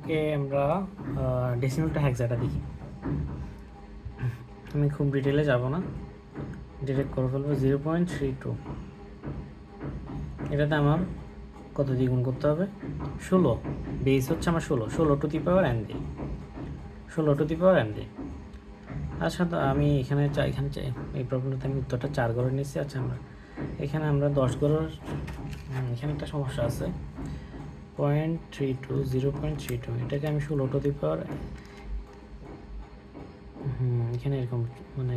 ওকে, আমরা ডেসিমেলটা হেক্সাটা দেখি। আমি খুব ডিটেলে যাব না, ডিরেক্ট করে ফেলবো। 0.32 এটাতে আমার কত দিয়ে গুণ করতে হবে? 16। বেস হচ্ছে আমার 16 টু দি পাওয়ার n দিয়ে, 16 টু দি পাওয়ার n দিয়ে। আচ্ছা, তো আমি এখানে এই প্রবলেমটাতে আমি উত্তরটা 4 করে নিয়েছি। আচ্ছা, আমরা 10 গড়ের এখানে একটা সমস্যা আছে। 0.32 এটাকে আমি 16 টু দি পাওয়ার এখানে এরকম মানে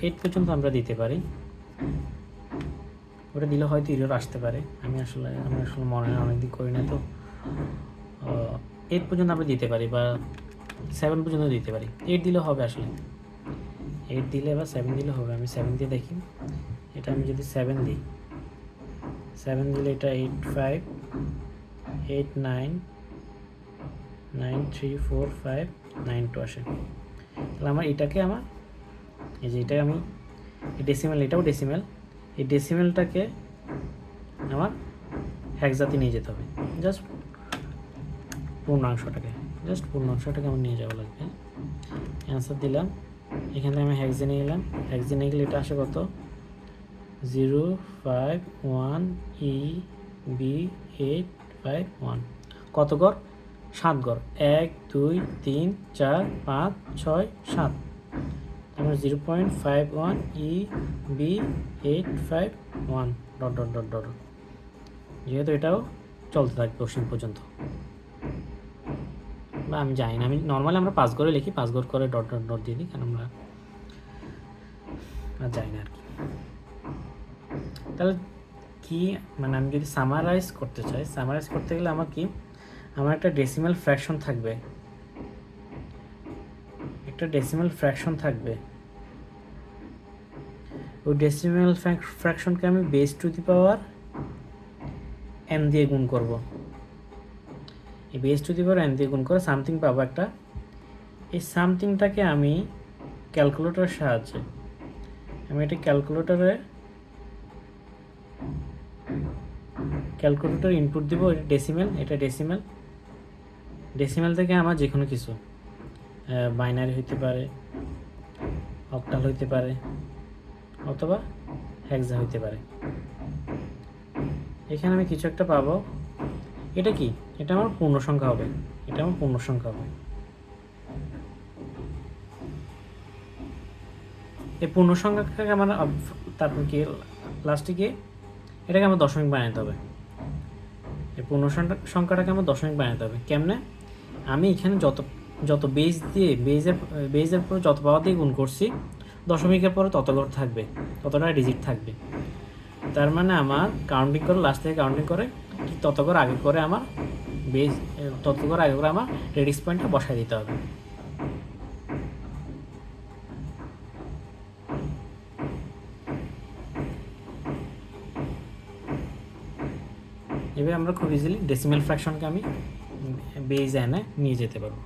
8 পর্যন্ত আমরা দিতে পারি। ওটা দিলে হয়তো এরর আসতে পারে। আমি আসলে মনে হয় অনেকদিন করি না, তো 8 পর্যন্ত আমরা দিতে পারি বা 7 পর্যন্ত দিতে পারি। 8 দিলে হবে, আসলে 8 দিলে বা 7 দিলে হবে। আমি 7 দিয়ে দেখি। এটা আমি যদি 7 দিই, 7 দিলে এটা 8 5 8 9 9 3 4 5 9 2 আসে। তাহলে আমার এটাকে এই যে এটা আমি ডেসিমেল, এটাও ডেসিমেল, এই ডেসিমেলটাকে আমার হেক্সাতে নিয়ে যেতে হবে। জাস্ট পূর্ণাংশটাকে আমার নিয়ে যাওয়া লাগবে। অ্যান্সার দিলাম, এখান থেকে আমি হেক্সে নিয়ে এলাম। হেক্সে নিয়ে গেলে এটা আসে কত? 0 5 1 E B 8 5 1। কত গড়? 7 গড়। 1 2 3 4 5 6 7। আমরা 0.51 E B 8 5 1 dot dot dot dot. যেহেতু এটাও চলতে থাকবে অসীম পর্যন্ত, বা আমি জানি না, আমি নর্মালি আমরা 5 গড়ে লিখি, 5 গড় করে ডট ডট ডট দিয়ে দিই, কারণ আমরা আর জানি না আর কি। তাহলে কি মানে আমি যদি সামারাইজ করতে চাই, সামারাইজ করতে গেলে আমার একটা ডেসিমাল ফ্র্যাকশন থাকবে, ওই ডেসিমাল ফ্র্যাকশনকে আমি base to the power n দিয়ে গুণ করব। এই base to the power n দিয়ে গুণ করে সামথিং পাবো একটা। এই সামথিংটাকে আমি ক্যালকুলেটরের সাহায্যে এটা ক্যালকুলেটর ইনপুট দিব। এটা ডেসিমেল থেকে আমার যে কোনো কিছু বাইনারি হইতে পারে, অক্টাল হইতে পারে, অথবা হেক্সা হইতে পারে। এখানে আমি কিছু একটা পাবো। এটা কি? এটা আমার পূর্ণ সংখ্যা হবে। এই পূর্ণ সংখ্যাটাকে আমার তারপর কি লাস্টে গিয়ে এটাকে আমার দশমিক বানাতে হবে। এই পূর্ণ সংখ্যাটাকে আমার দশমিক বানাতে হবে। কেমনে? আমি এখানে যত বেজের পরে যত পাওয়ার দিয়ে গুণ করছি, দশমিকের পরে তত ঘর থাকবে, ততটা ডিজিট থাকবে। তার মানে আমার কাউন্টিং করে, লাস্ট থেকে কাউন্টিং করে ঠিক তত ঘর আগে করে আমার আমার রেডিক্স পয়েন্টটা বসায় দিতে হবে। এভাবে আমরা খুব ইজিলি ডেসিমেল ফ্র্যাকশনকে আমি বেজ এনে নিয়ে যেতে পারবো।